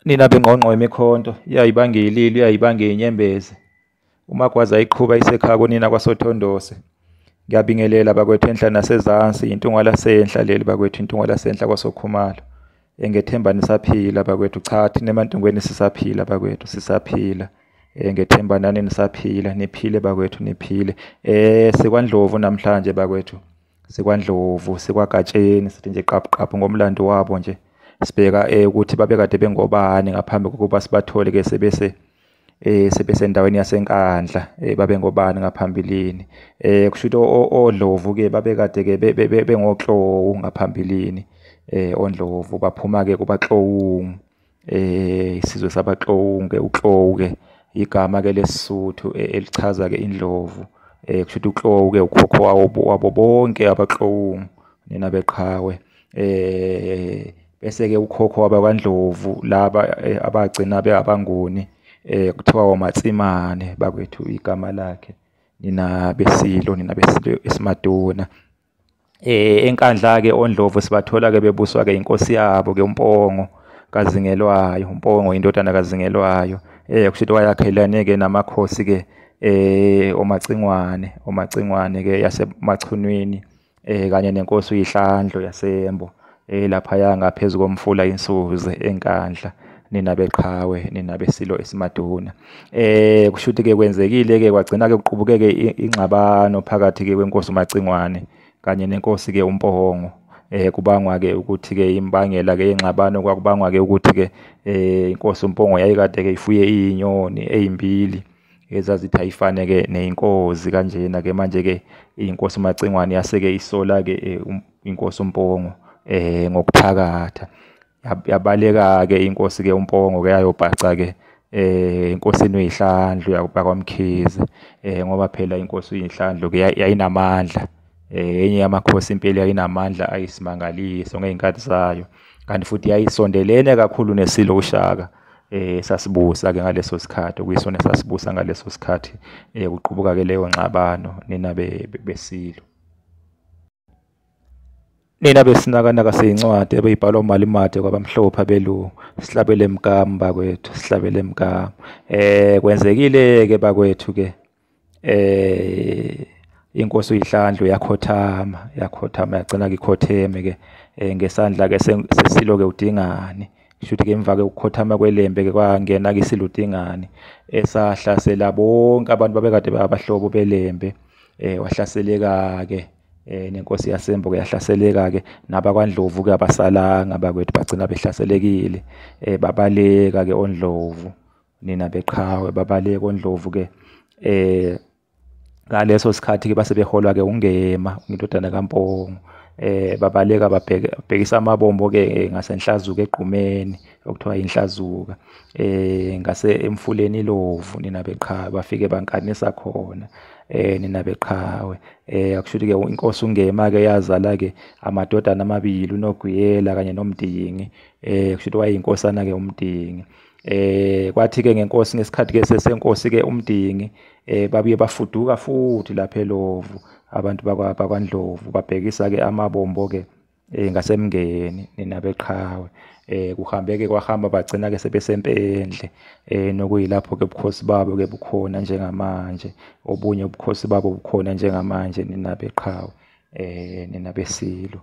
Nina bengqongqo yemikhonto iyayibanga iy'lilo iyayibanga iy'nyembezi. UMagwaza ayiqhuba isekhaya kunina kwaSothondose. Ngiyabingelela bakwethu enhla nasezansi, intunga lasenhla leli bakwethu, intunga lasenhla kwaSokhumalo. Ngethemba nisaphila bakwethu, cha thina emantungweni sisaphila bakwethu, sisaphila. Ngethemba nani nisaphila, niphile bakwethu, niphile. SikwaNdlovu namhlanje bakwethu, sikwaNdlovu, sikwaGatsheni, sithi nje qaphaqaphu ngomlando wabo nje. Sibheka ukuthi babekade bengobani ngaphambi kokuba sibathole-ke sebesendaweni yaseNkandla, babengobani ngaphambilini. Kushuthi oDlovu-ke babekade-ke bengoXowu ngaphambilini. ONdlovu baphuma-ke kubaXowu, isizwe sabaXowu-ke, uXowu-ke igama-ke lesisuthu elichaza-ke indlovu. Kushuthi uXowu-ke ukhokho wabo bonke abaXowu, nina beqhawe. Bese-ke ukhokho wabakwaNdlovu laba abagcina abanguni, kuthiwa oMatsimane bakwethu igama lakhe. Nina besilo esiMaduna. Enkandla-ke oNdlovu sibathola-ke bebuswa-ke inkosi yabo-ke uMpongo kaZingelwayo. uMpongo indodana kaZingelwayo. Kushuthi wayakhelane-ke namakhosi-ke oMacingwane-ke yaseMachunweni, kanye nenkosi uYihlandlo yaseMbo. Laphaya ngaphezu komfula iNsuze eNkandla, nina beqhawe, nina besilo esiMaduna. Kushuthi-ke kwenzekile-ke kwagcina-ke kuqubukeke ingxabano phakathi-ke kwenkosi uMacingwane kanye nenkosi-ke uMpongo. Kubangwa-ke ukuthi-ke imbangela-ke yengxabano kwakubangwa-ke ukuthi-ke inkosi uMpongo yayikade-ke ifuye iy'nyoni ey'mbili ezazithi ayifane-ke ney'nkozi kanjena-ke. Manje-ke inkosi uMacingwane yase-ke isola-ke inkosi uMpongo ngokuthakatha. Yabaleka-ke inkosi-ke uMpongo-ke yayobhaca-ke enkosini uYihlandlo yakwaMkhize, ngoba phela inkosi uYihlandlo-ke yayinamandla. Enye yamakhosi impela yayinamandla ayisimangaliso ngey'nkathi zayo, kanti futhi yayisondelene kakhulu neSilo uShaka sasibusa-ke ngaleso sikhathi, okuyisona sasibusa ngaleso sikhathi. Kuqubuka-ke leyo ngxabano, nina besilo. Nina besinakanaka sey'ncwadi ebey'bhalwa uMalimate kwabamhlophe abelungu, sihlabele emkamu bakwethu, sihlabele emkamu. Kwenzekile-ke bakwethu-ke inkosi uYihlandlo yakhothama yagcina-ke ikhotheme-ke ngesandla-ke seSilo-ke uDingane. Kushuthi-ke emva-ke ukukhothama kwelembe-ke kwangena-ke iSilo uDingane esahlasela bonke abantu babekade babahlobo belembe. Wahlaseleka-ke nenkosi yaseMbo-ke yahlaseleka-ke, nabakwaNdlovu-ke abasalanga bakwethu bagcina behlaselekile. Babaleka-ke oNdlovu, nina beqhawe, babaleka oNdlovu-ke. Ngaleso sikhathi-ke base beholwa-ke uNgema, indodana kaMpongo. Babaleka babhekisa amabombo-ke ngasenhlazuka egqumeni okuthiwa yiNhlazuka, ngase emfuleni iLovu, nina beqhawe, bafike bankanisa khona, nina beqhawe. Akushuthi-ke inkosi uNgema-ke yazala-ke amadodana amabili, uNoguyela kanye noMdingi. Kushuthi wayeyinkosana-ke uMdingi. Kwathi-ke ngesikhathi-ke sesenkosi-ke uMdingi, babuye bafuduka futhi lapha eLovu abantu bakwaNdlovu babhekisa-ke amabombo-ke ngaseMngeni, nina beqhawe. Kuhambe-ke kwahamba bagcina-ke sebesempendle, nokuyilapho-ke ubukhosi babo-ke bukhona njengamanje. Obunye ubukhosi babo bukhona njengamanje, nina beqhawe, nina besilo,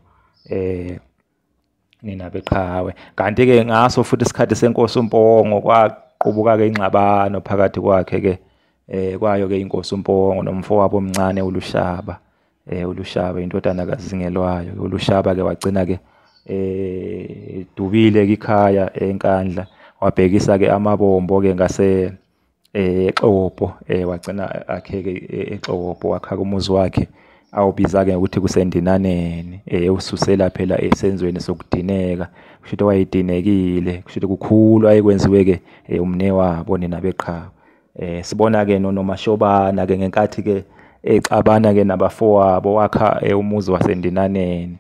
nina beqhawe. Kanti-ke ngaso futhi isikhathi senkosi uMpongo kwaqubuka-ke ingxabano phakathi kwakhe-ke kwayo-ke inkosi uMpongo nomfowabo omncane uLushaba. uLushaba indodana kaZingelwayo. uLushaba-ke wagcina-ke dubile-ke ikhaya eNkandla, wabhekisa-ke amabombo-ke ngase eXobo. Wagcina akhe-ke eXobo, wakha umuzi wakhe awubiza-ke ukuthi kuseNdinaneni. Ususela phela esenzweni sokudineka, kushuthi wayedinekile, kushuthi kukhulu ayekwenziwe-ke umnewabo, nina beqhawe. Sibona-ke noMashobana-ke ngenkathi-ke exabana-ke nabafowabo wakha umuzi waseNdinaneni,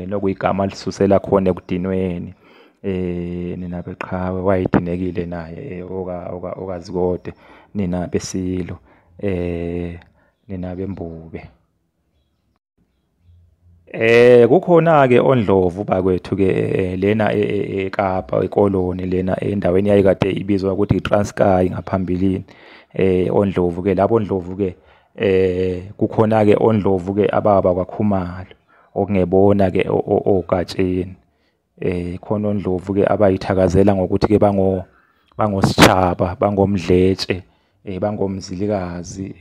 nokuyigama lisusela khona ekudinweni. Nina beqhawe, wayedinekile naye okaZikode, nina besilo, nina bembube. Kukhona-ke oNdlovu bakwethu-ke lena eKapa ekoloni lena endaweni yayikade ibizwa ukuthi iTranskei ngaphambilini. oNdlovu-ke labo oNdlovu-ke kukhona-ke oNdlovu-ke ababa kwaKhumalo okungebona-ke oGatsheni. Khona oNdlovu-ke abayithakazela ngokuthi-ke bangositshaba, bangomdletshe, bangomzilikazi,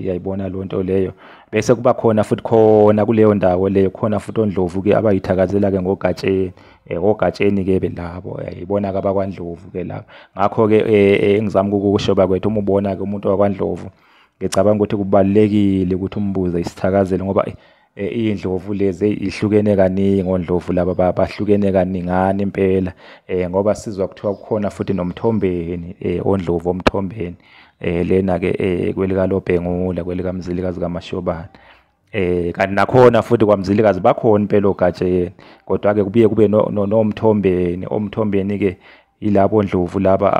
yayibona leyo nto leyo. Bese kuba khona futhi khona kuleyo ndawo leyo khona futhi oNdlovu-ke abayithakazela-ke ngoGatsheni. OGatsheni-ke labo yibona-ke abakwaNdlovu-ke labo. Ngakho-ke engizama ukukusho bakwethu, uma ubona-ke umuntu wakwaNdlovu, ngicabanga ukuthi kubalulekile ukuthi umbuze isithakazelo ngoba iy'ndlovu lezi ihlukene kaningi. oNdlovu laba bahlukene kaningana impela, ngoba sizwa kuthiwa kukhona futhi nomthombeni, oNdlovu omthombeni, lena-ke kwelikaLobhengula, kwelikaMzilikazi kaMashobane. Kanti nakhona futhi kwaMzilikazi bakhona impela oGatsheni, kodwa-ke kubuye kube nomthombeni. Omthombeni-ke yilabo Ndlovu laba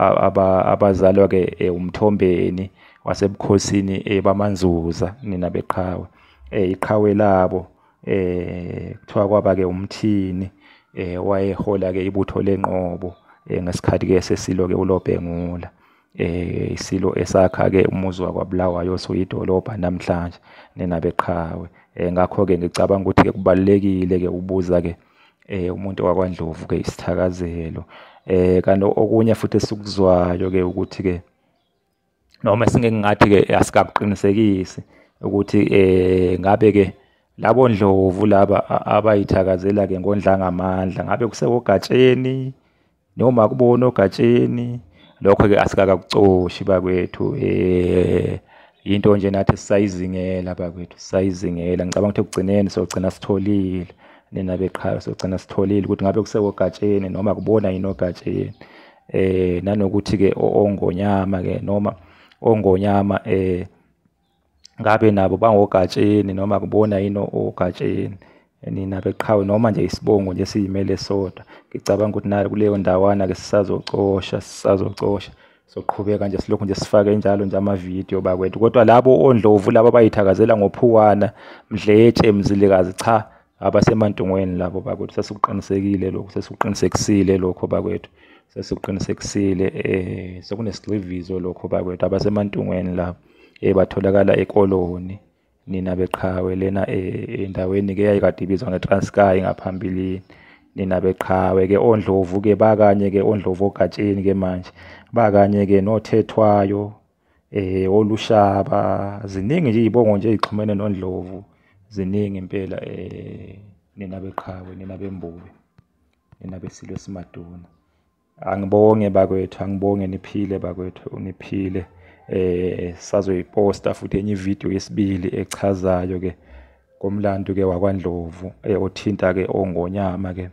abazalwa-ke umthombeni wasebukhosini bamaNzuza, nina beqhawe. Iqhawe labo kuthiwa kwaba-ke uMthini, wayehola-ke ibutho lenqobo ngesikhathi-ke sesilo-ke uLobhengula. Isilo esakha-ke umuzi wakwaBulawayo osuyidolobha namhlanje, nina beqhawe. Ngakho-ke ngicabanga ukuthi-ke kubalulekile-ke ukubuza-ke umuntu wakwaNdlovu-ke isithakazelo. Kanti okunye futhi esikuzwayo-ke ukuthi-ke noma esingeke ngathi-ke asikakuqinisekisi ukuthi ngabe-ke labo Ndlovu laba abayithakazela-ke ngoNdlangamandla ngabe kuseOgatsheni noma kubona oGatsheni. Lokho-ke asikakakucoshi bakwethu. Into nje nathi sisayizingela bakwethu, sisayizingela. Ngicabanga ukuthi ekugcineni sogcina sitholile, nina beqhawe, sogcina sitholile ukuthi ngabe kuseOgatsheni noma kubona yini oGatsheni. Nanokuthi-ke oNgonyama-ke noma oNgonyama ngabe nabo bangoGatsheni noma kubona yini oGatsheni, nina beqhawe, noma nje isibongo nje siyimele sodwa. Ngicabanga ukuthi nayo kuleyo ndawana-ke sisazocosha, soqhubeka nje silokhu nje sifake njalo nje amavidiyo bakwethu. Kodwa labo oNdlovu laba abayithakazela ngophuwana, Mdletshe, Mzilikazi, cha, abasemantungweni labo bakwethu. Sesikuqinisekile lokho, sesikuqinisekisile lokho bakwethu, sesikuqinisekisile. Sekunesigxivizo lokho bakwethu, abasemantungweni labo. Batholakala ekoloni, nina beqhawe lena endaweni-ke eyayikade ibizwa ngeTranskei ngaphambilini, nina beqhawe-ke. oNdlovu-ke bakanye-ke oNdlovu oGatsheni-ke manje bakanye-ke noThethwayo, oLushaba. Ziningi nje iy'bongo nje ey'xhumene noNdlovu, ziningi impela. Nina beqhawe, nina bembubi, nina beSilo Simaduna. Angibonge bakwethu, angibonge, niphile bakwethu, niphile. Sazoyiposta futhi enye ividiyo yesibili echazayo-ke komlando-ke wakwaNdlovu, othinta-ke oNgonyama-ke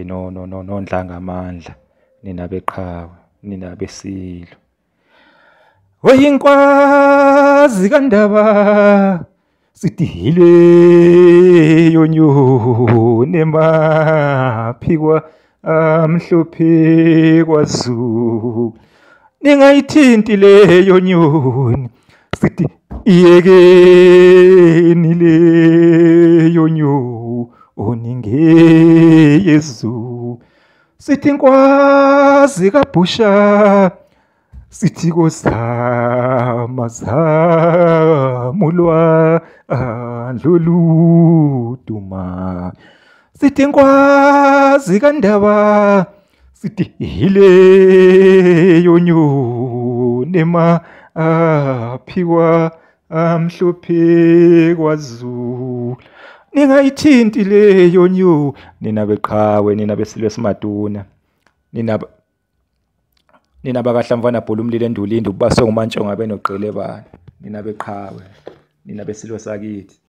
noNdlangamandla, nina beqhawe, nina beSilo. Oyinkwazi kaNdaba sidihile yonyoni emaphi amhlophe kwaZulu. Ningayithinti leyo nyoni, sithi iyekeni leyo nyoni ngeyezulu. Sithi inkwazi kaBhusha, sithi kozama zama ulwandle oluduma. Sithi inkwazi kaNdaba, sithi ileyo nyoni emaphi amhlophe kwaZulu. Ningayithinti leyo nyoni, nina beqhawe, nina beSilo Simaduna, nina bakaHlamvana Bhulu Umlilo Endulindi, ubasonga uMantshonga benoGqelebane, nina beqhawe, nina beSilo sakithi.